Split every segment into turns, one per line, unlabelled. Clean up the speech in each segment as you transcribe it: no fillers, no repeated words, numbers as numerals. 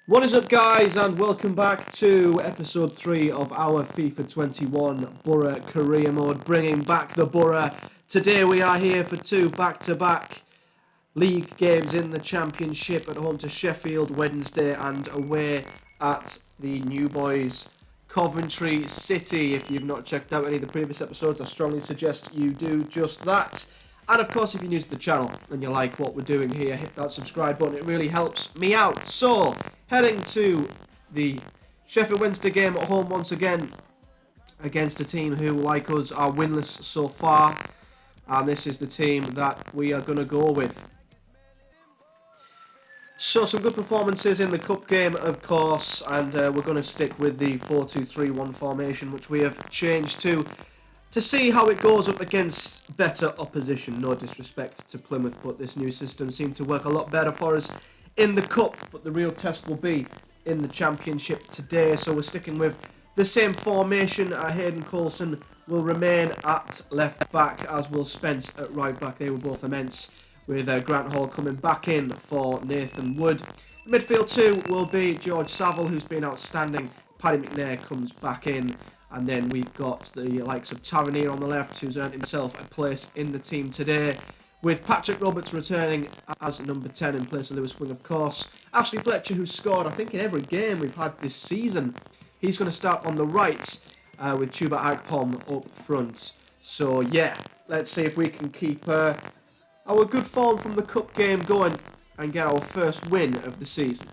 What is up, guys, and welcome back to episode 3 of our FIFA 21 Boro career mode, bringing back the Boro. Today we are here for 2 back-to-back league games in the Championship, at home to Sheffield Wednesday and away at the new boys Coventry City. If you've not checked out any of the previous episodes, I strongly suggest you do just that. And of course, if you're new to the channel and you like what we're doing here, hit that subscribe button. It really helps me out. So, heading to the Sheffield Wednesday game at home once again against a team who, like us, are winless so far. And this is the team that we are going to go with. So, some good performances in the cup game, of course. And we're going to stick with the 4-2-3-1 formation, which we have changed to see how it goes up against better opposition. No disrespect to Plymouth, but this new system seemed to work a lot better for us in the cup. But the real test will be in the Championship today. So we're sticking with the same formation. Hayden Coulson will remain at left back, as will Spence at right back. They were both immense, with Grant Hall coming back in for Nathan Wood. Midfield 2 will be George Saville, who's been outstanding. Paddy McNair comes back in. And then we've got the likes of Tavernier on the left, who's earned himself a place in the team today, with Patrick Roberts returning as number 10 in place of Lewis Wing, of course. Ashley Fletcher, who's scored, I think, in every game we've had this season. He's going to start on the right with Chuba Akpom up front. So, yeah, let's see if we can keep our good form from the cup game going and get our first win of the season.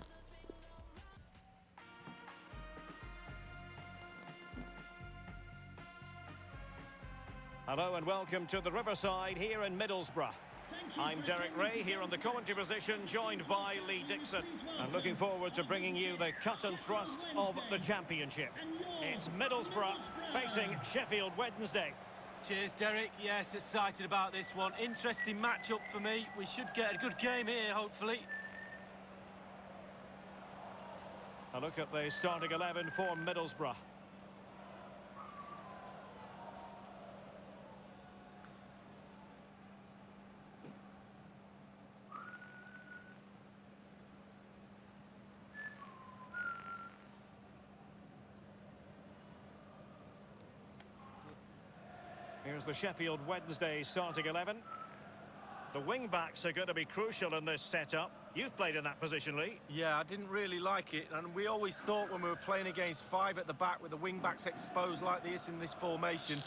Hello and welcome to the Riverside here in Middlesbrough. I'm Derek Ray here on the commentary position, joined by Lee Dixon. I'm looking forward to bringing you the cut and thrust of the Championship. It's Middlesbrough facing Sheffield Wednesday.
Cheers, Derek. Yes, excited about this one. Interesting matchup for me. We should get a good game here, hopefully.
A look at the starting 11 for Middlesbrough. Here's the Sheffield Wednesday starting 11. The wing-backs are going to be crucial in this setup. You've played in that position, Lee.
Yeah, I didn't really like it, and we always thought when we were playing against 5 at the back with the wing-backs exposed like this in this formation,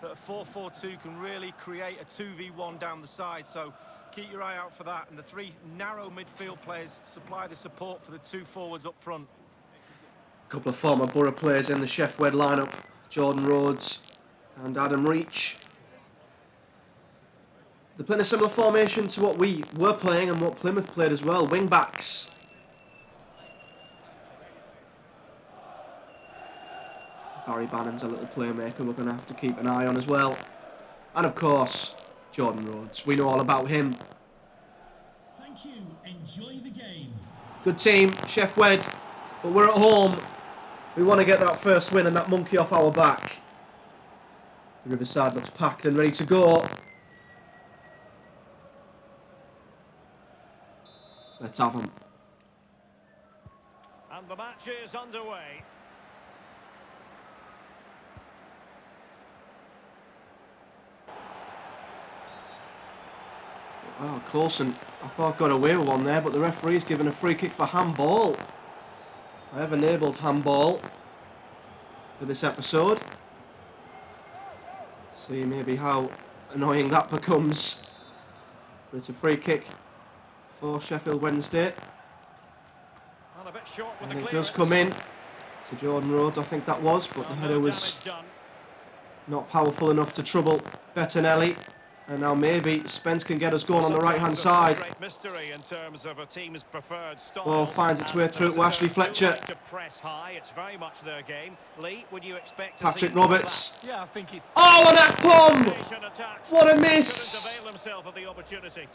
that a 4-4-2 can really create a 2v1 down the side, so keep your eye out for that. And the 3 narrow midfield players supply the support for the 2 forwards up front.
A couple of former Boro players in the Sheffield lineup, Jordan Rhodes and Adam Reach. They're playing a similar formation to what we were playing and what Plymouth played as well. Wing backs. Barry Bannon's a little playmaker we're going to have to keep an eye on as well. And of course, Jordan Rhodes. We know all about him.
Thank you. Enjoy the game.
Good team, Sheff Wed. But we're at home. We want to get that first win and that monkey off our back. The Riverside looks packed and ready to go. Let's have them.
And the match is underway.
Oh, Coulson, I thought got away with one there, but the referee's given a free kick for handball. I have enabled handball for this episode. See maybe how annoying that becomes. But it's a free kick for Sheffield Wednesday.
And a bit short with
And
the
it does come in to Jordan Rhodes, I think that was, but the header was not powerful enough to trouble Bettinelli. And now maybe Spence can get us going on the right-hand side.
Great mystery in terms of a team's preferred style.
Ball finds its way through to Ashley Fletcher.
To press high, it's very much their game. Lee, would you expect to
Patrick
see
Roberts.
Yeah, I think it's...
Oh, and Akpom! What a miss!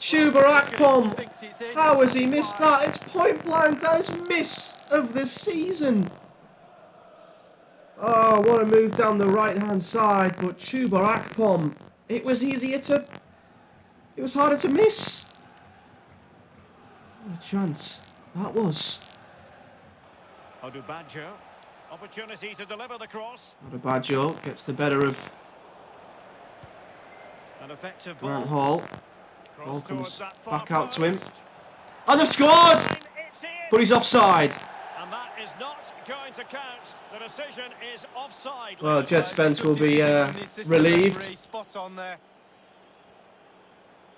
Chuba Akpom! How has he missed that? It's point blank. That is miss of the season. Oh, what a move down the right-hand side, but Chuba Akpom. It was harder to miss. What a chance that was.
Odubajo. Opportunity to deliver the cross.
Odubajo gets the better of
An effective ball.
Grant Hall.
Cross
Ball
towards
comes
that far
back out to him.
post.
And they've scored!
It's in.
But he's offside.
And that is not going to count. The decision is offside.
Well, Jed Spence will be relieved.
Spot on there.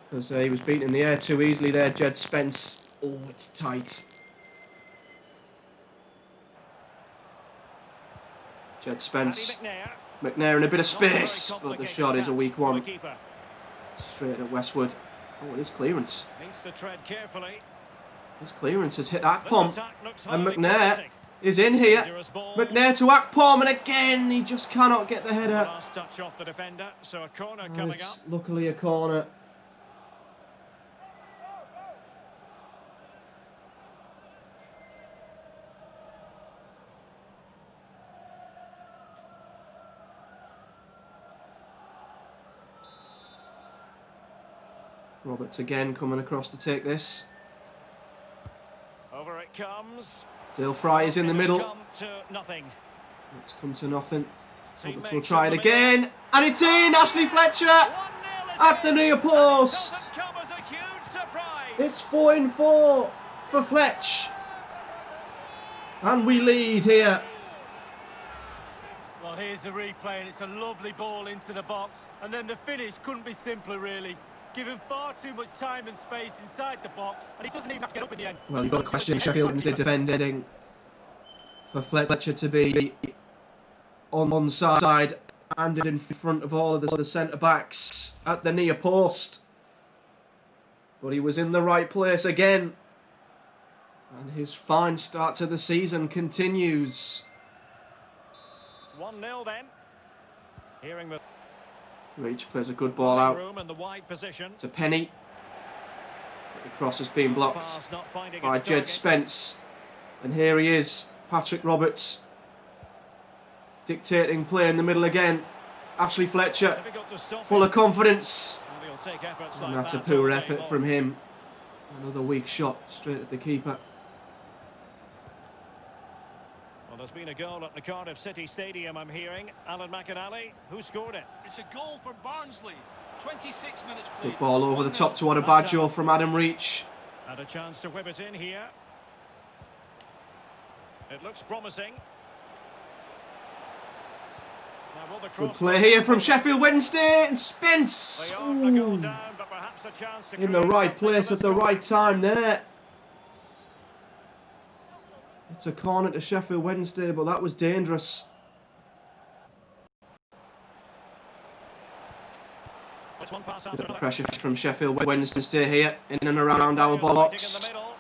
Because he was beaten in the air too easily there, Jed Spence. Oh, it's tight. Jed Spence. McNair in a bit of space, but the shot is a weak one. Straight at Westwood. Oh, it is clearance.
Needs to tread carefully.
His clearance has hit Akpom. And McNair is in here. McNair to Akpom, and again, he just cannot get the header.
Last touch off the defender, so a corner coming up.
Luckily a corner. Roberts again coming across to take this.
Over it comes.
Dale Fry is in the middle.
Come to nothing.
It's come to nothing. Roberts will
Teammates
try
in
it
the middle.
again. And it's in! Ashley Fletcher
1-0
at the near post.
Doesn't come as a huge surprise.
It's 4-4 for Fletch. And we lead here.
Well, here's the replay, and it's a lovely ball into the box. And then the finish couldn't be simpler, really. Given far too much time and space inside the box, and he doesn't even have to get up in the end.
Well, you've got to question Sheffield Wednesday defending for Fletcher to be on one side and in front of all of the centre-backs at the near post. But he was in the right place again. And his fine start to the season continues.
1-0 then. Hearing the
Reach plays a good ball out
room in the wide position.
to Penny. But the cross has been blocked
Pass not finding
by
its
Jed
target.
Spence. And here he is, Patrick Roberts, dictating play in the middle again. Ashley Fletcher,
Difficult to stop
full
him.
of confidence.
And he'll take efforts
And
like
that's a
that
poor
all day
effort
long.
from him. Another weak shot straight at the keeper.
Well, there's been a goal at the Cardiff City Stadium, I'm hearing. Alan McInally, who scored it?
It's a goal for Barnsley. 26 minutes played.
Good ball over the top to Odubajo from Adam Reach.
Had a chance to whip it in here. It looks promising. Now, will the
Good
cross
play here from Sheffield Wednesday, and Spence.
They are to go
Ooh,
down, but perhaps a chance to
in the
create
right
something
place
of
at
a
the
score.
right time there. It's a corner to Sheffield Wednesday, but that was dangerous.
It's one pass
Bit
after
of
another.
pressure from Sheffield Wednesday here, in and around our
Players
box.
waiting in the middle.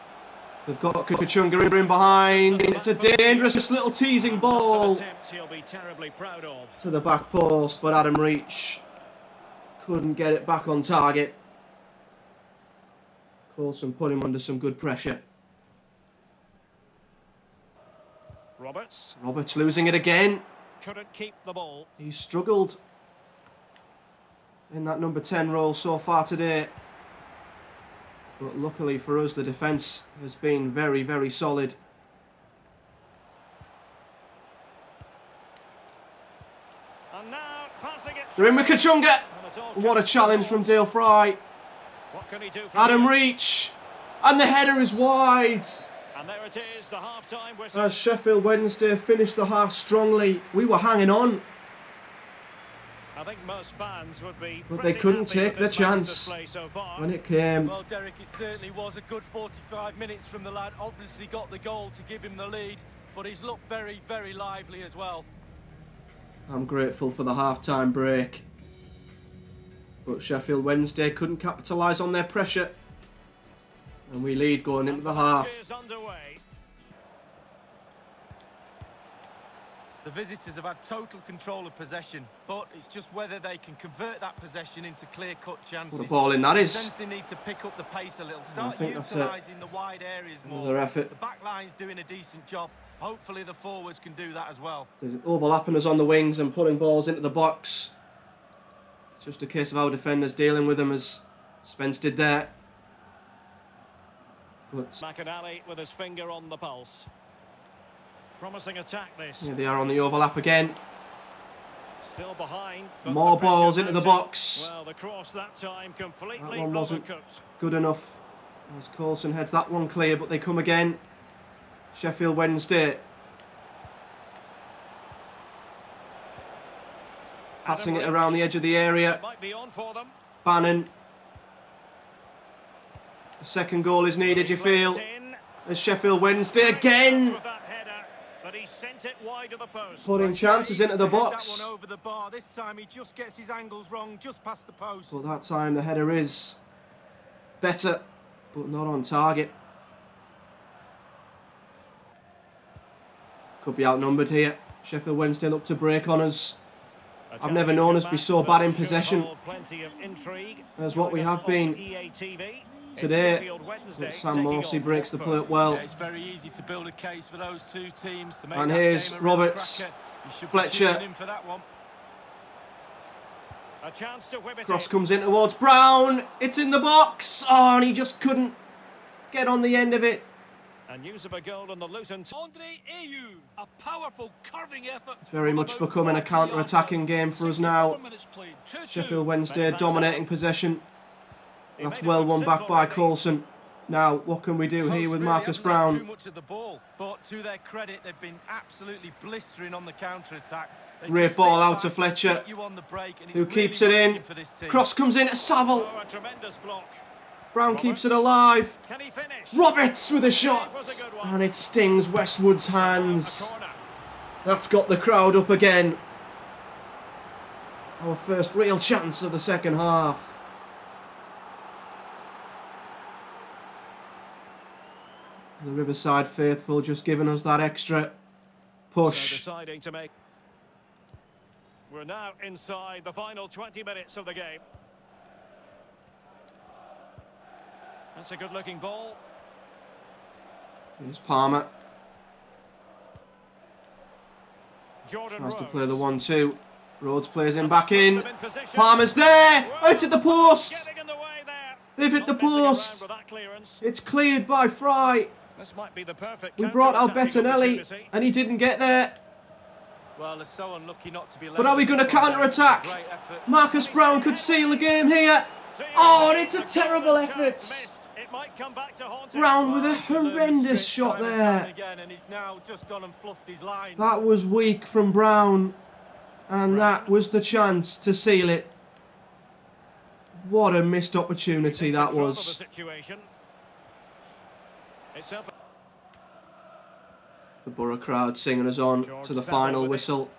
They've got Kukuchunga in behind. It's a dangerous little teasing ball
Attempts he'll be terribly proud of.
to the back post, but Adam Reach couldn't get it back on target. Coulson put him under some good pressure. Roberts losing it again.
Couldn't keep the ball.
He's struggled in that number 10 role so far today. But luckily for us, the defence has been very, very solid.
And now passing it
They're in with Kachunga.
And it's all
What a
comes
challenge
to
from
balls.
Dale Fry.
What can he do from
Adam
here?
Reach. And the header is wide.
And there it is, the half-time whistle.
As Sheffield Wednesday finished the half strongly, we were hanging on.
I think most fans would be
But they
pretty
couldn't
happy
take
with
the
this man's
chance
display so far.
when it came.
Well, Derek, it certainly was a good 45 minutes from the lad. Obviously got the goal to give him the lead, but he's looked very, very lively as well.
I'm grateful for the half-time break. But Sheffield Wednesday couldn't capitalise on their pressure. And we lead going into the half.
Match is underway.
The visitors have had total control of possession, but it's just whether they can convert that possession into clear-cut chances.
What a ball in that is.
Sense they need to pick up the pace a little, start
think that's
utilising the wide areas more.
another effort.
The back line's doing a decent job. Hopefully the forwards can do that as well.
They're overlapping us on the wings and putting balls into the box. It's just a case of our defenders dealing with them, as Spence did there. But
McInally with his finger on the pulse. Promising attack this.
Here they are on the overlap again.
Still behind. But
More
the pressure
balls into the
mounting.
box.
Well, the cross that time completely
That one wasn't
overcooked.
good enough. As Coulson heads that one clear, but they come again. Sheffield Wednesday. Passing it around the edge of the area.
Might be on for them.
Bannon. A second goal is needed, you feel.
In.
As Sheffield Wednesday again.
With that header, but he sent it wide of the post.
Putting chances into the box.
That one over the bar. This time he just gets his angles wrong, just past the post.
But that time the header is better, but not on target. Could be outnumbered here. Sheffield Wednesday look to break on us. I've never known us be so bad in possession as what we have been today. But Sam Morsey breaks the play up well.
Yeah, it's very easy to build a case for those two teams to make
And
that
here's
game a real
Roberts,
cracker. You should be
Fletcher.
tuning in for that one.
A chance to whip it
Cross
in.
comes in towards Brown. It's in the box. Oh, and he just couldn't get on the end of it.
And use of a goal on the Luton.
Andre Ayew, a powerful curving effort.
It's very much becoming a counter-attacking game for us now. Sheffield Wednesday dominating possession. That's well won back by Coulson. Now, what can we do here with Marcus
Too
Brown?
much of the ball, but to their credit, they've been absolutely blistering on the counter-attack. They
Great
just
ball
sit
out
back,
to Fletcher,
get you on the break, and it's
who
really
keeps it in.
working for this team.
Cross comes in to Saville.
Oh, a tremendous block.
Brown keeps it alive.
Can he finish?
Roberts with a shot.
It was a good one.
And it stings Westwood's hands.
A corner.
That's got the crowd up again. Our first real chance of the second half. The Riverside faithful just giving us that extra
So
push.
deciding to make. We're now inside the final 20 minutes of the game. That's a good-looking ball.
Here's Palmer.
Jordan
Tries to
Rhodes.
play the 1-2. Rhodes plays him back in.
Puts him position.
Palmer's there. Oh, it's at the post.
Getting in the way there.
They've hit the
Not messing around
post.
with that clearance.
It's cleared by Fry.
This might be the perfect
We brought out
counter-attacking
Bettinelli
opportunity.
and he didn't get there.
Well, they're so unlucky not to be.
But are we going to counter-attack?
Great effort.
Marcus Brown could seal the game here. Oh, and it's a terrible effort.
Missed. It might come back to haunt him.
Brown with a
Well, he learned
horrendous
his
shot
tricks time and time
there.
again, and he's now just gone and fluffed his line.
That was weak from Brown. And that was the chance to seal it. What a missed opportunity that
Control of the
was.
situation. It's up.
The Boro crowd singing us on to the final whistle.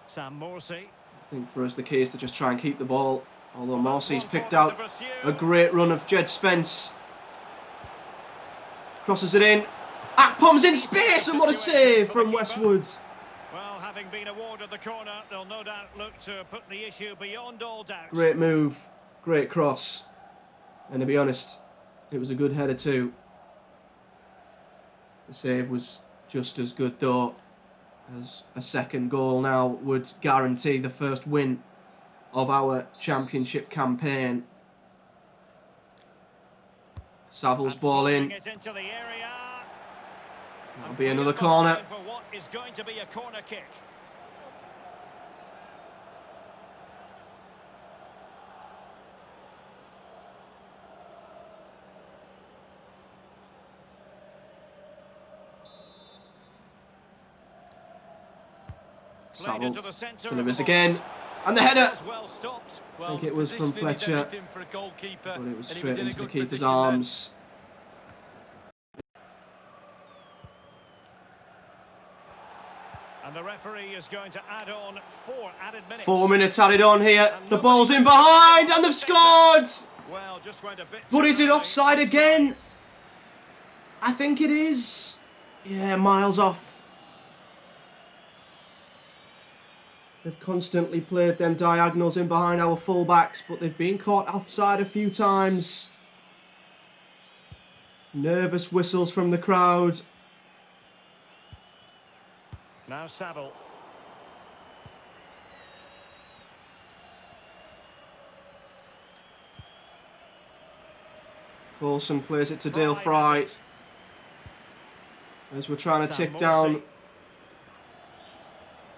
Sam Morsey.
I think for us the key is to just try and keep the ball. Although Morsey's picked out a great run of Jed Spence. Crosses it in. Akpom's in space, and what a save from Westwood.
Well, having been awarded the corner, they'll no doubt look to put the issue beyond all doubt.
Great move, great cross. And to be honest, it was a good header too. The save was just as good though, as a second goal now would guarantee the first win of our championship campaign. Saville's ball in.
It into the area.
That'll be another corner.
For what is going to be a corner kick.
Saville delivers again. And the header!
Well stopped.
I think it was from
Positioning is
Fletcher,
everything for a goalkeeper,
but it was
and he
straight
in a
into the
good
keeper's
position there.
arms.
And the referee is going to add on 4 added minutes.
4 minutes added on here. The ball's in behind and they've scored!
Well, just went a bit
But
too
is it
early.
offside again? I think it is. Yeah, miles off. They've constantly played them diagonals in behind our fullbacks, but they've been caught offside a few times. Nervous whistles from the crowd.
Now Saville.
Coulson plays it to Dale Fry. As we're trying to tick down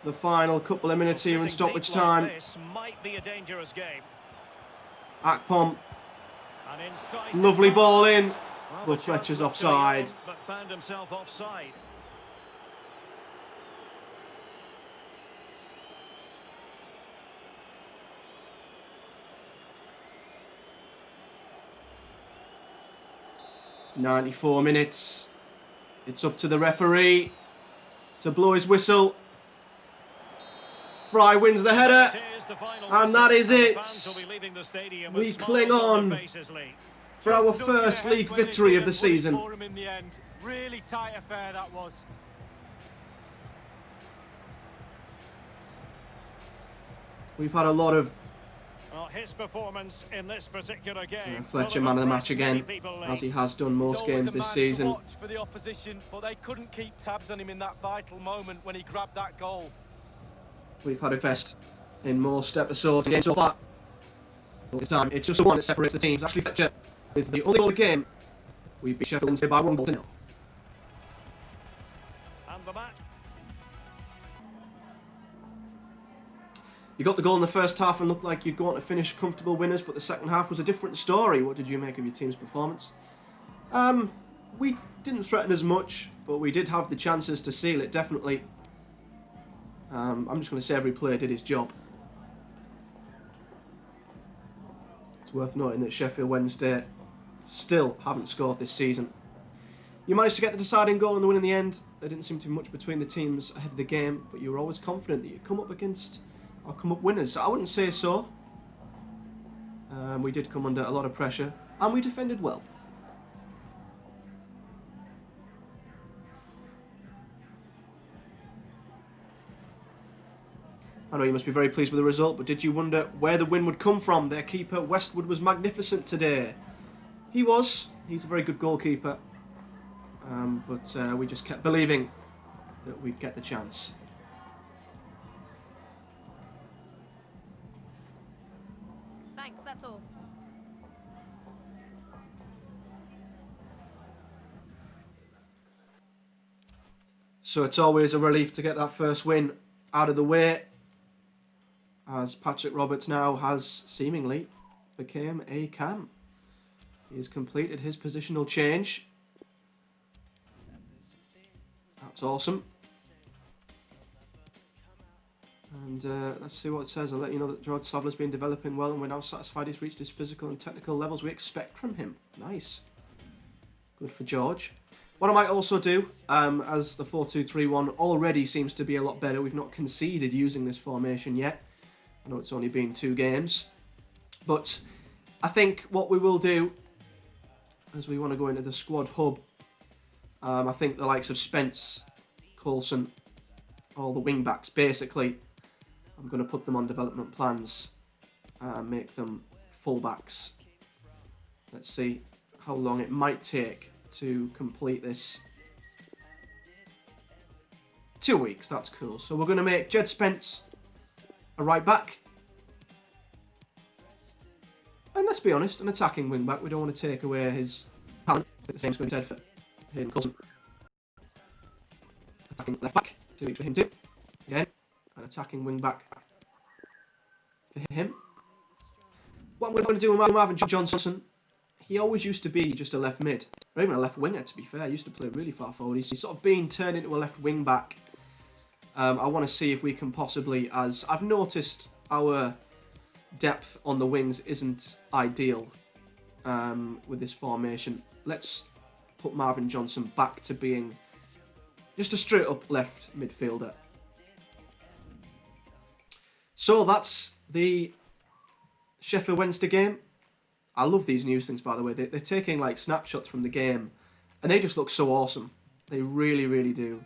the final couple of minutes here in stoppage
Sitting deep
time.
like this might be a dangerous game.
Akpom,
An incisive
lovely ball in.
pass. Well,
Will
the
Fletcher's
chance looked to be
offside.
on, but found himself offside.
.94 minutes. It's up to the referee to blow his whistle. Fry wins the header.
It is the final
And
whistle,
that is
and the
it.
fans will be leaving the stadium
We
with
cling
smiles
on
their faces, Lee.
for our
Just stuck
first
their
league
head when
victory
it
of the
did and put it
season.
for 'em in the end. Really tight affair that was.
We've had a lot of
Well, his performance in this particular game.
Fletcher
will
man of the
have
match
impressed many
again,
people, Lee.
as he has done most
He's always
games
a
this
man to
season.
watch for the opposition, but they couldn't keep tabs on him in that vital moment when he grabbed that goal.
We've had a fest in most episodes again so far. This time, it's just the one that separates the teams. Ashley Fletcher with the only goal of the game. We beat Sheffield Wednesday by 1-0.
And the match.
You got the goal in the first half and looked like you'd go on to finish comfortable winners, but the second half was a different story. What did you make of your team's performance? We didn't threaten as much, but we did have the chances to seal it, definitely. I'm just going to say every player did his job. It's worth noting that Sheffield Wednesday still haven't scored this season. You managed to get the deciding goal and the win in the end. There didn't seem to be much between the teams ahead of the game, but you were always confident that you'd come up against or come up winners. I wouldn't say so. We did come under a lot of pressure, and we defended well. I know you must be very pleased with the result, but did you wonder where the win would come from? Their keeper, Westwood, was magnificent today. He was. He's a very good goalkeeper. But we just kept believing that we'd get the chance.
Thanks, that's all.
So it's always a relief to get that first win out of the way, as Patrick Roberts now has seemingly become a cam. He has completed his positional change. That's awesome. And let's see what it says. I'll let you know that George Savler's been developing well and we're now satisfied he's reached his physical and technical levels we expect from him. Nice. Good for George. What I might also do, as the 4-2-3-1 already seems to be a lot better, we've not conceded using this formation yet. I know it's only been 2 games. But I think what we will do, as we want to go into the squad hub, I think the likes of Spence, Coulson, all the wing-backs, basically, I'm going to put them on development plans, make them full-backs. Let's see how long it might take to complete this. 2 weeks, that's cool. So we're going to make Jed Spence a right back. And let's be honest, an attacking wing back. We don't want to take away his talent. The same's going to be said for Hayden Coulson. Attacking left back, 2 weeks for him too. Again, an attacking wing back for him. What we're going to do with Marvin Johnson, he always used to be just a left mid, or even a left winger to be fair. He used to play really far forward. He's sort of been turned into a left wing back. I want to see if we can possibly, as I've noticed our depth on the wings isn't ideal with this formation. Let's put Marvin Johnson back to being just a straight up left midfielder. So that's the Sheffield Wednesday game. I love these news things, by the way. They're taking like snapshots from the game and they just look so awesome. They really, really do.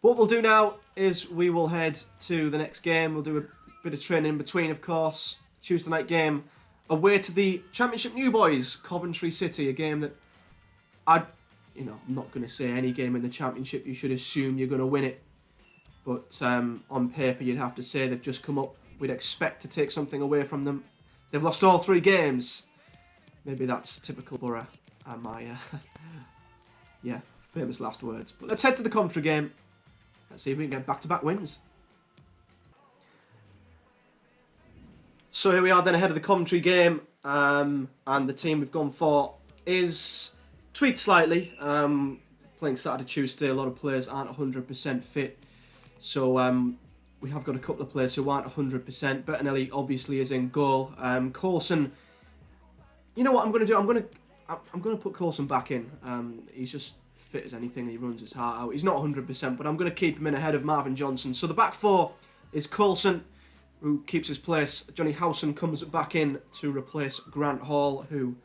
What we'll do now is we will head to the next game. We'll do a bit of training in between, of course. Tuesday night game away to the Championship new boys, Coventry City, a game that I'm not going to say any game in the Championship you should assume you're going to win it. But on paper, you'd have to say they've just come up. We'd expect to take something away from them. They've lost all 3 games. Maybe that's typical Boro and my, famous last words. But let's head to the Coventry game. Let's see if we can get back-to-back wins. So here we are then ahead of the Coventry game, and the team we've gone for is tweaked slightly. Playing Saturday, Tuesday, a lot of players aren't 100% fit, so we have got a couple of players who aren't 100%. Bettinelli obviously is in goal. Coulson, you know what I'm going to do? I'm going to put Coulson back in. He's just fit as anything. He runs his heart out. He's not 100%, but I'm going to keep him in ahead of Marvin Johnson. So the back four is Coulson, who keeps his place. Johnny Howson comes back in to replace Grant Hall, who,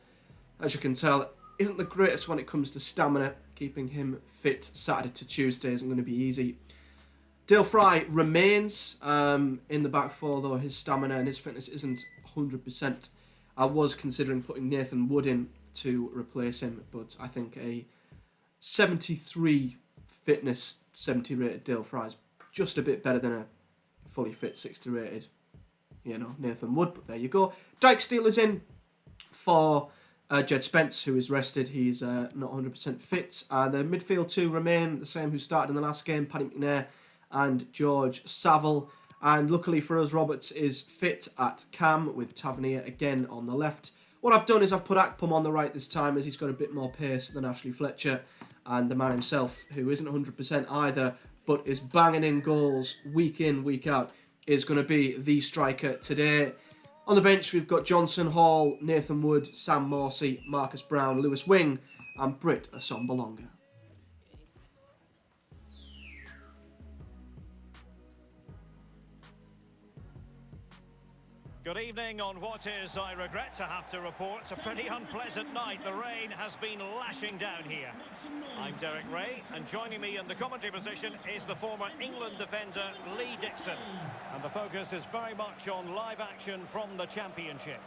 as you can tell, isn't the greatest when it comes to stamina. Keeping him fit Saturday to Tuesday isn't going to be easy. Dale Fry remains in the back four, though his stamina and his fitness isn't 100%. I was considering putting Nathan Wood in to replace him, but I think a 73 fitness, 70 rated Dale Fry is just a bit better than a fully fit 60 rated, Nathan Wood. But there you go. Dyke Steele is in for Jed Spence, who is rested. He's not 100% fit. The midfield two remain the same who started in the last game, Paddy McNair and George Saville. And luckily for us, Roberts is fit at cam with Tavernier again on the left. What I've done is I've put Akpom on the right this time, as he's got a bit more pace than Ashley Fletcher. And the man himself, who isn't 100% either, but is banging in goals week in, week out, is going to be the striker today. On the bench, we've got Johnson, Hall, Nathan Wood, Sam Morsey, Marcus Brown, Lewis Wing, and Britt Assombalonga.
Good evening on what is, I regret to have to report, a pretty unpleasant night. The rain has been lashing down here. I'm Derek Ray, and joining me in the commentary position is the former England defender Lee Dixon. And the focus is very much on live action from the Championship.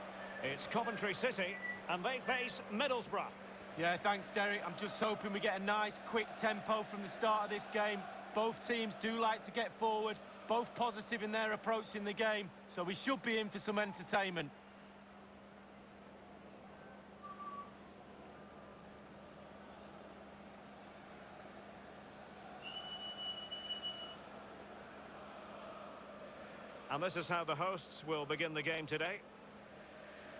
It's Coventry City, and they face Middlesbrough.
Yeah, thanks, Derek. I'm just hoping we get a nice, quick tempo from the start of this game. Both teams do like to get forward. Both positive in their approach in the game, so we should be in for some entertainment.
And this is how the hosts will begin the game today.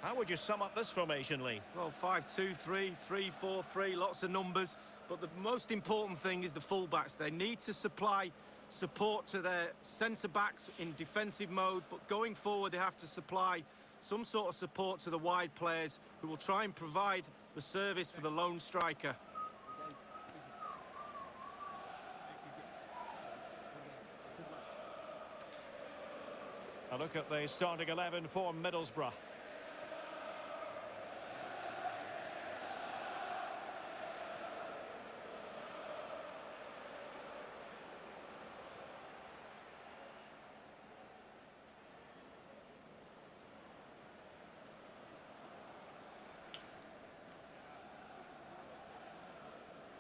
How would you sum up this formation, Lee?
Well, 5-2-3, 3-4-3, lots of numbers. But the most important thing is the fullbacks. They need to supply support to their centre-backs in defensive mode, but going forward they have to supply some sort of support to the wide players who will try and provide the service for the lone striker.
A look at the starting 11 for Middlesbrough.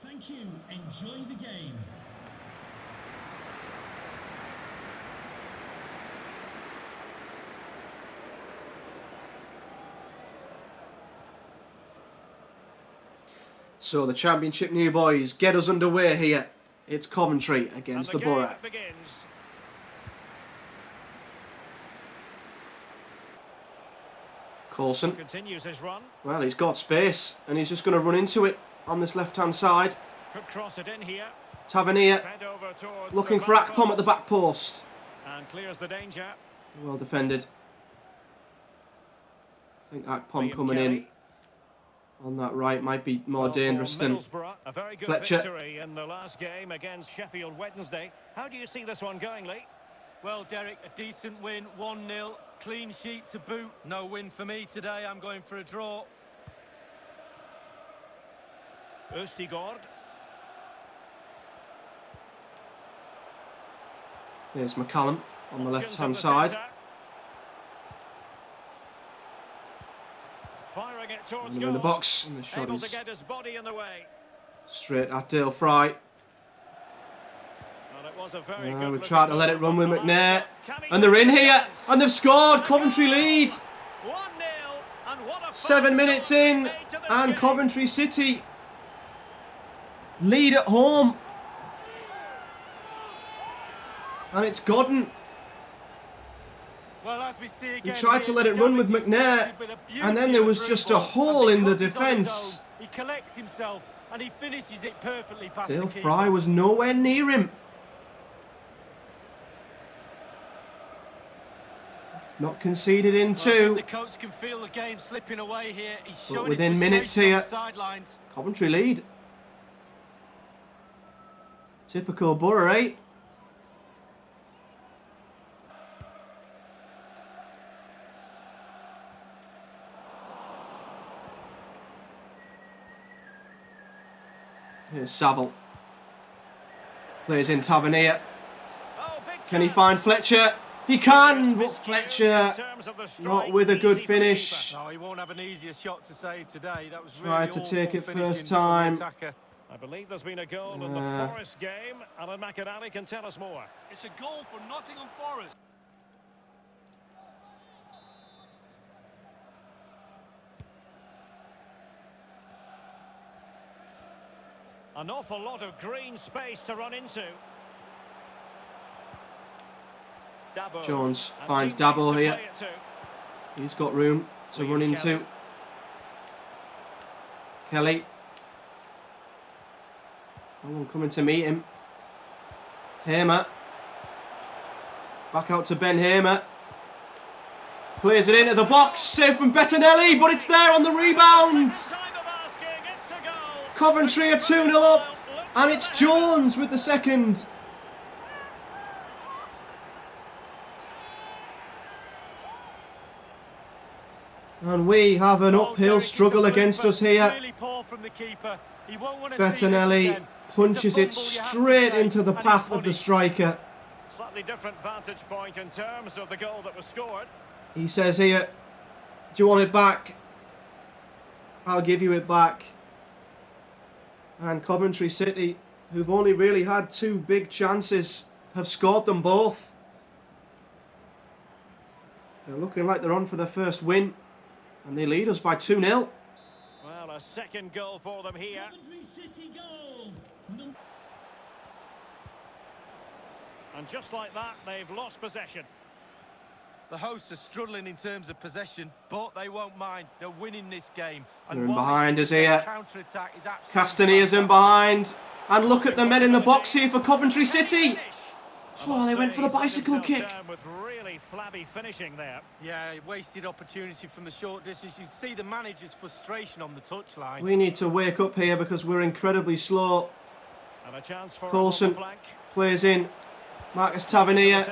Thank you. Enjoy the game.
So the Championship new boys get us underway here. It's Coventry against the Boro.
Begins.
Coulson.
Continues his run.
Well, he's got space, and he's just going to run into it on this left-hand side.
Could cross it in here.
Tavernier
Fed over towards
looking
the
for
back
Akpom at the
post.
back post.
And clears the danger.
Well defended. I think Akpom
Liam
coming
Kelly.
in on that right might be more
Well, for
dangerous than
Middlesbrough, a very good
Fletcher.
victory in the last game against Sheffield Wednesday. How do you see this one going, Lee?
Well, Derek, a decent win, 1-0, clean sheet to boot. No win for me today, I'm going for a draw.
Østigård.
Here's McCallum on the
Options
left-hand
at the
side.
centre. Firing it towards
In the
goal.
box, and the shot
Able to
is
get his body in the way.
straight at Dale Fry.
Well, it was a very good
We've
look
tried
at
to let it
goal
run with
from the
McNair.
last. Can he
And they're in
take
here,
chance?
and they've scored. Coventry lead.
1-0, and what a
7
fast
minutes
start
in,
made to this
and
game.
Coventry City lead at home. And it's Godden.
Well, as we see
He
again,
tried to let it run with McNair, and then there was just a hole in the defence.
He collects himself and he finishes it perfectly past
Dale
the keeper.
Fry was nowhere near him. Not conceded in two.
The coach can feel the game slipping away here. He's showing
But within
his
minutes
frustration
here,
on the sidelines.
Coventry lead. Typical Boro, eh? Here's Saville. Plays in Tavernier. Can he find Fletcher? He can, but Fletcher not with a good finish.
No, he won't have an easier shot to save today. That was
Tried to
really
take
awful
it
finishing
first
from the
time.
attacker.
I believe there's been a goal in the Forest game. Alan McInally can tell us more.
It's a goal for Nottingham Forest.
An awful lot of green space to run into. Dabo.
Jones
And
finds
teammates
Dabo
to
here.
play it to.
He's got room to run into. Kelly. No one coming to meet him. Hamer. Back out to Ben Hamer. Plays it into the box. Saved from Bettinelli, but it's there on the rebound.
Time of asking, it's a goal.
Coventry are 2-0 up. And it's Jones with the second. And we have an uphill struggle against us here.
Really poor from the keeper. He won't want to
Bettinelli punches it straight into the path of the striker.
Slightly different vantage point in terms of the goal that was scored.
He says here, do you want it back? I'll give you it back. And Coventry City, who've only really had two big chances, have scored them both. They're looking like they're on for their first win. And they lead us by 2-0.
Well, a second goal for them here.
Coventry City goal.
And just like that, they've lost possession.
The hosts are struggling in terms of possession, but they won't mind. They're winning this game.
They're in behind us
their
here.
counter-attack is absolutely
Castanier's in behind. And look at the men in the box here for Coventry City. Oh, they went for the bicycle kick.
With really flabby finishing there.
Yeah, wasted opportunity from the short distance. You see the manager's frustration on the touchline.
We need to wake up here because we're incredibly slow.
And a chance for
Coulson
on the flank.
plays in. Marcus Tavernier.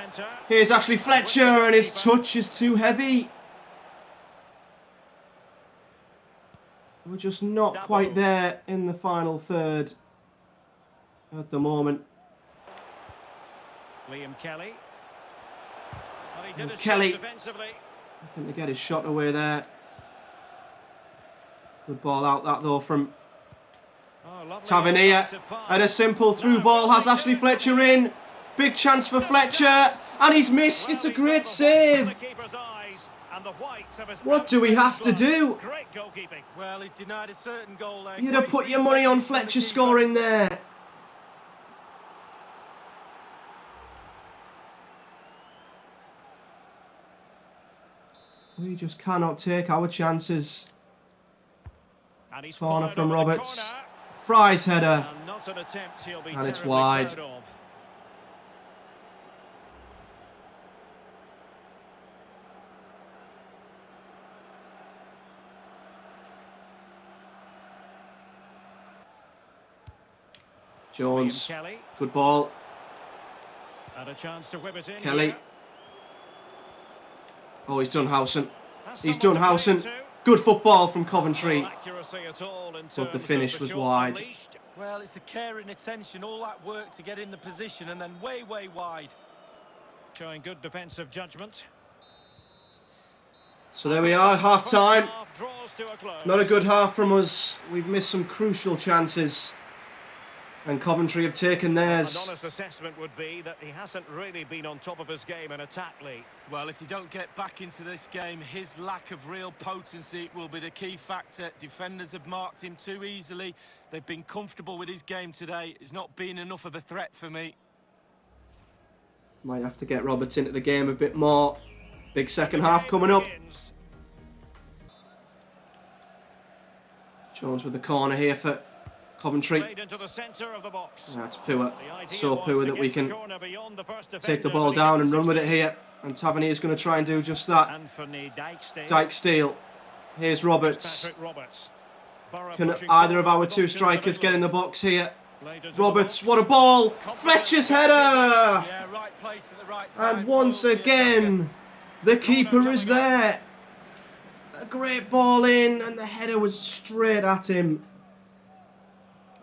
Here's Ashley Fletcher, and his touch is too heavy. We're just not quite there in the final third at the moment.
Liam Kelly. Well, he did his
Kelly.
job defensively.
Looking to get his shot away there. Good ball out that though from
Oh, lovely
Tavernier.
decisive pass.
And a simple through ball has Ashley Fletcher in. Big chance for Fletcher. And he's missed. It's a great save. What do we have to do?
Great goalkeeping.
Well, he's denied a certain goal there.
You'd have put your money on Fletcher scoring there. We just cannot take our chances.
And he's
Corner
followed
from
over the
Roberts.
corner.
Fry's header.
And not an attempt he'll be
And it's
terribly
wide.
proud of.
Jones.
Liam Kelly.
Good ball.
And a chance to whip it in.
Kelly.
Here.
Oh, he's done Howson.
Has
He's
someone
done
to play
Howson.
it to.
Good football from Coventry.
No accuracy at all in
But the
terms of
finish was
shot
wide.
unleashed.
Well, it's the care and attention, all that work to get in the position and then way, way wide.
Showing good defensive judgment.
So there we are, half time.
Half draws to a close.
Not a good half from us. We've missed some crucial chances. And Coventry have taken
An
theirs.
honest assessment would be that he hasn't really been on top of his game in attack, Lee.
Well, if you don't get back into this game, his lack of real potency will be the key factor. Defenders have marked him too easily. They've been comfortable with his game today. It's not been enough of a threat for me.
Might have to get Roberts into the game a bit more. Big second half coming up. Jones with the corner here for Coventry. That's poor. So poor that we can take the ball down and run with it here. And Tavernier's going to try and do just that. Dyke-Steele. Here's Roberts. Can either of our two strikers get in the box here? Roberts, what a ball! Fletcher's header! And once again, the keeper is there. A great ball in, and the header was straight at him.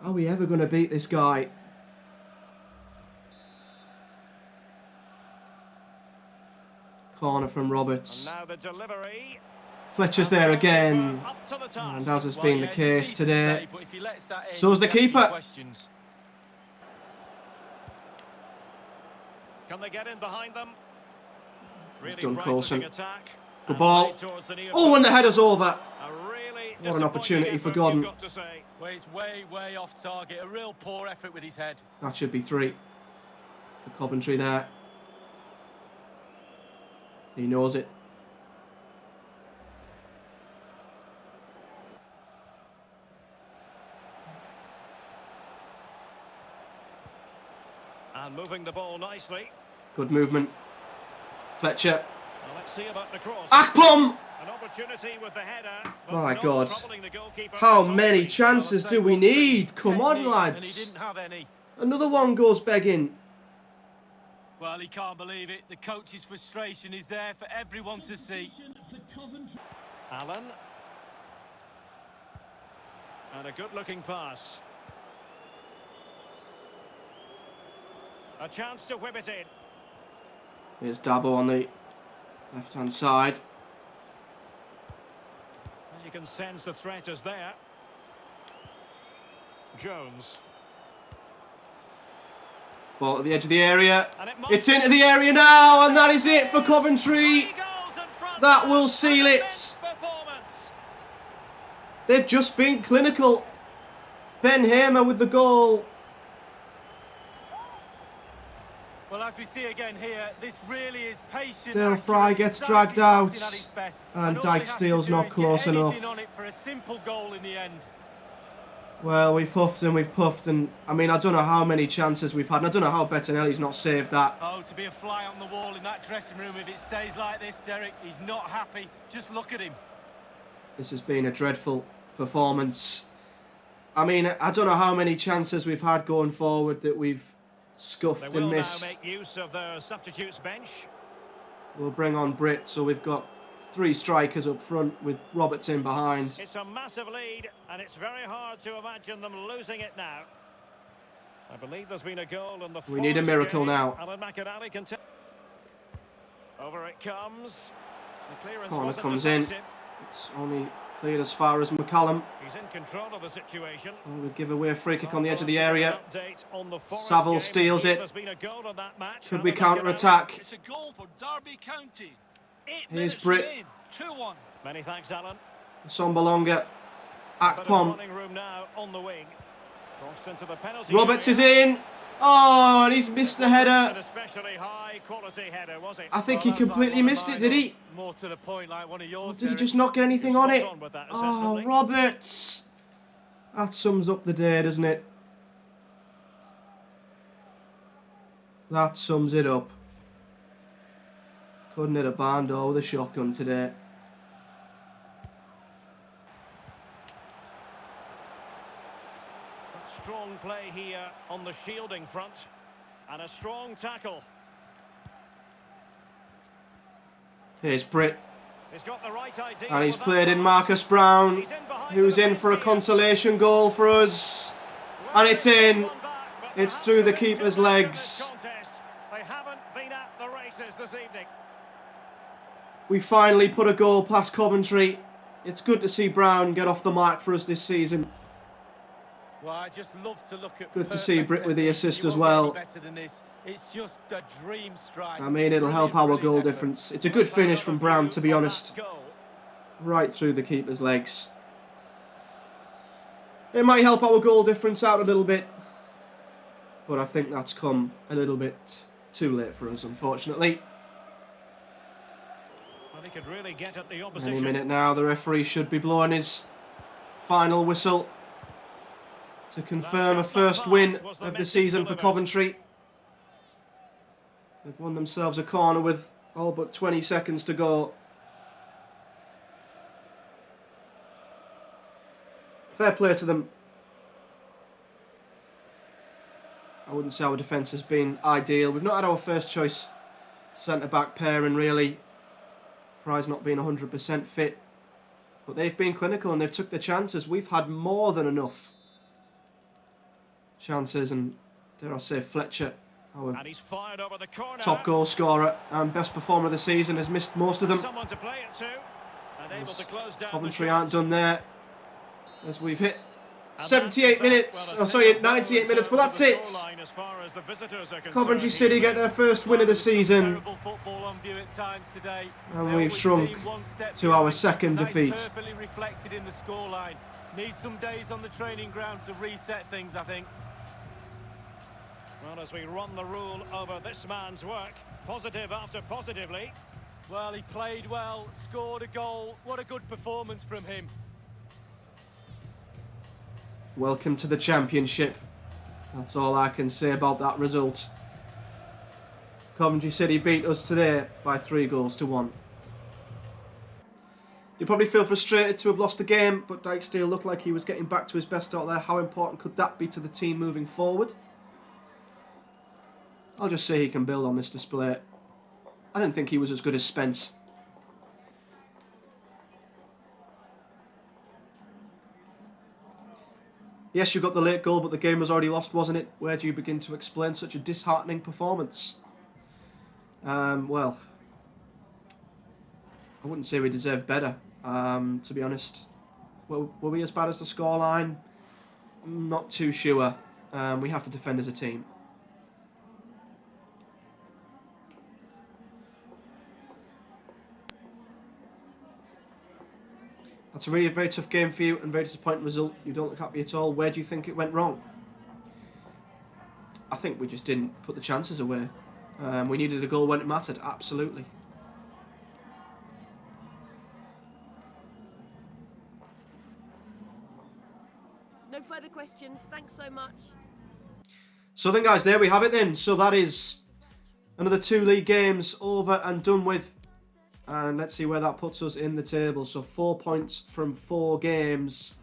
Are we ever going to beat this guy? Corner from Roberts. Fletcher's there again. And as has been the case today, so's the keeper.
Can they get in behind them?
He's done Coulson. Good ball. Oh, and the header's over. What an opportunity for Gordon.
Well, he's way off target. A real poor effort with his head.
That should be 3 for Coventry there. He knows it.
And moving the ball nicely.
Good movement. Fletcher.
Well, let's see about the cross.
Akpom!
An opportunity with the header.
My God. How many chances do we need? Come on, lads.
And he didn't have any.
Another one goes begging.
Well, he can't believe it. The coach's frustration is there for everyone to see.
Allen. And a good-looking pass. A chance to whip it in.
Here's Dabo on the left-hand side.
You can sense the threat is there. Jones.
Ball at the edge of the area. It's into the area now, and that is it for Coventry. That will seal it. They've just been clinical. Ben Hamer with the goal.
Well, as we see again here, this really is patient.
Dale Fry gets dragged out, and Dyke-Steele's not close enough.
For a simple goal in the end.
Well, we've huffed and we've puffed, and I mean, I don't know how many chances we've had, and I don't know how Bettinelli's not saved that.
Oh, to be a fly on the wall in that dressing room if it stays like this, Derek. He's not happy. Just look at him.
This has been a dreadful performance. I mean, I don't know how many chances we've had going forward that we've scuffed and missed.
Make use of their substitutes bench.
We'll bring on Britt, so we've got 3 strikers up front with Roberts in behind.
It's a massive lead, and it's very hard to imagine them losing it now. I believe there's been a goal in the
We need a miracle now.
Over it comes. The clearance
Corner
wasn't
comes in.
decisive.
It's only cleared as far as McCallum.
He's in control of the situation.
And we'll give away a free kick on the edge of the area.
On
Saville steals it. Could we counter-attack?
It's a goal for Derby County.
Here's Britt.
2-1.
Many thanks, Alan.
Sombalonga. Akpom.
Room now on the wing. Crossed into the penalty
Roberts is
area.
in. Oh, and he's missed the header.
An especially high quality header, was it?
I think he completely missed it, did he?
More to the point, like one of yours.
Or did he
Derek.
just not get anything on it?
Spot on with that
Oh,
assessment.
Roberts. That sums up the day, doesn't it? That sums it up. Couldn't hit a barn door with a shotgun today.
Strong play here on the shielding front. And a strong tackle.
Here's Britt.
He's got the right idea.
And he's
with that
played in
pass.
Marcus Brown,
He's in behind
who's
the
in for a
defence here.
consolation goal for us. And it's in. It's through the keeper's legs.
They haven't been at the races this evening.
We finally put a goal past Coventry. It's good to see Brown get off the mark for us this season.
Well, I just love to look at.
Good to see
perfect
Britt with the
technique.
assist
You
as
won't get any
well.
better than this. It's just a dream strike.
I mean, it'll help our
Brilliant
goal
effort.
difference. It's a good finish from Brown, to be honest. Right through the keeper's legs. It might help our goal difference out a little bit. But I think that's come a little bit too late for us, unfortunately.
he could really get at the
Any
opposition.
minute now, the referee should be blowing his final whistle to confirm a first win of the season for Coventry. They've won themselves a corner with all but 20 seconds to go. Fair play to them. I wouldn't say our defence has been ideal. We've not had our first choice centre-back pairing really. Fry's not been 100% fit. But they've been clinical and they've took their chances. We've had more than enough chances, and dare I say Fletcher, our
And he's fired over the corner.
top goal scorer and best performer of the season, has missed most of them.
Someone to play it to. And able to close down
Coventry
the
aren't
shot.
done there, as we've hit
And
78
that-
minutes.
well,
Oh, sorry,
a
98 minutes, but that's
the
it.
scoreline as far as the visitors are
Coventry
concerned.
City get their first win of the season,
Terrible football on view at times today.
and
They
we've
always
shrunk
seem one step
to our
behind,
second
and that is
defeat.
perfectly reflected in the scoreline. Need some days on the training ground to reset things, I think.
Well, as we run the rule over this man's work, positive after positively.
Well, he played well, scored a goal. What a good performance from him.
Welcome to the Championship. That's all I can say about that result. Coventry City beat us today by 3-1. You probably feel frustrated to have lost the game, but Dijksteel looked like he was getting back to his best out there. How important could that be to the team moving forward? I'll just say he can build on this display. I didn't think he was as good as Spence. Yes, you got the late goal, but the game was already lost, wasn't it? Where do you begin to explain such a disheartening performance? Well, I wouldn't say we deserve better, to be honest. Were we as bad as the scoreline? Not too sure. We have to defend as a team. That's a really very tough game for you and very disappointing result. You don't look happy at all. Where do you think it went wrong? I think we just didn't put the chances away. We needed a goal when it mattered, absolutely.
No further questions. Thanks so much.
So then, guys, there we have it then. So that is another 2 league games over and done with. And let's see where that puts us in the table. So 4 points from 4 games.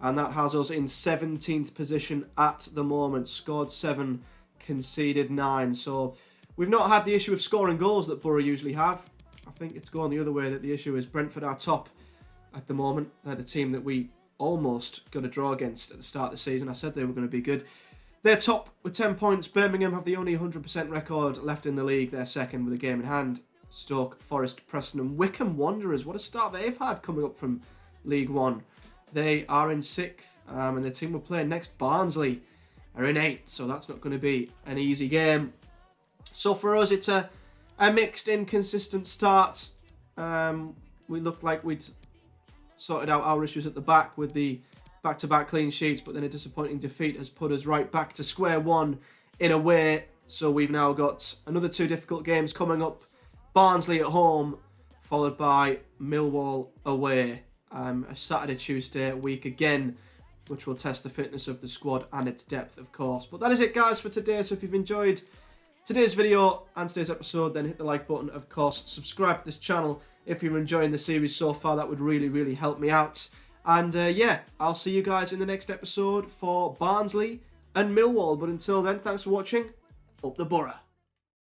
And that has us in 17th position at the moment. Scored 7, conceded 9. So we've not had the issue of scoring goals that Boro usually have. I think it's gone the other way, that the issue is Brentford are top at the moment. They're the team that we almost got a draw against at the start of the season. I said they were going to be good. They're top with 10 points. Birmingham have the only 100% record left in the league. They're second with a game in hand. Stoke, Forest, Preston and Wycombe Wanderers. What a start they've had coming up from League One. They are in 6th, and the team we're playing next, Barnsley, are in 8th, so that's not going to be an easy game. So for us, it's a mixed, inconsistent start. We looked like we'd sorted out our issues at the back with the back-to-back clean sheets, but then a disappointing defeat has put us right back to square one in a way. So we've now got another 2 difficult games coming up. Barnsley at home, followed by Millwall away. A Saturday, Tuesday week again, which will test the fitness of the squad and its depth, of course. But that is it, guys, for today. So if you've enjoyed today's video and today's episode, then hit the like button, of course. Subscribe to this channel if you're enjoying the series so far. That would really, really help me out. And yeah, I'll see you guys in the next episode for Barnsley and Millwall. But until then, thanks for watching. Up the Boro.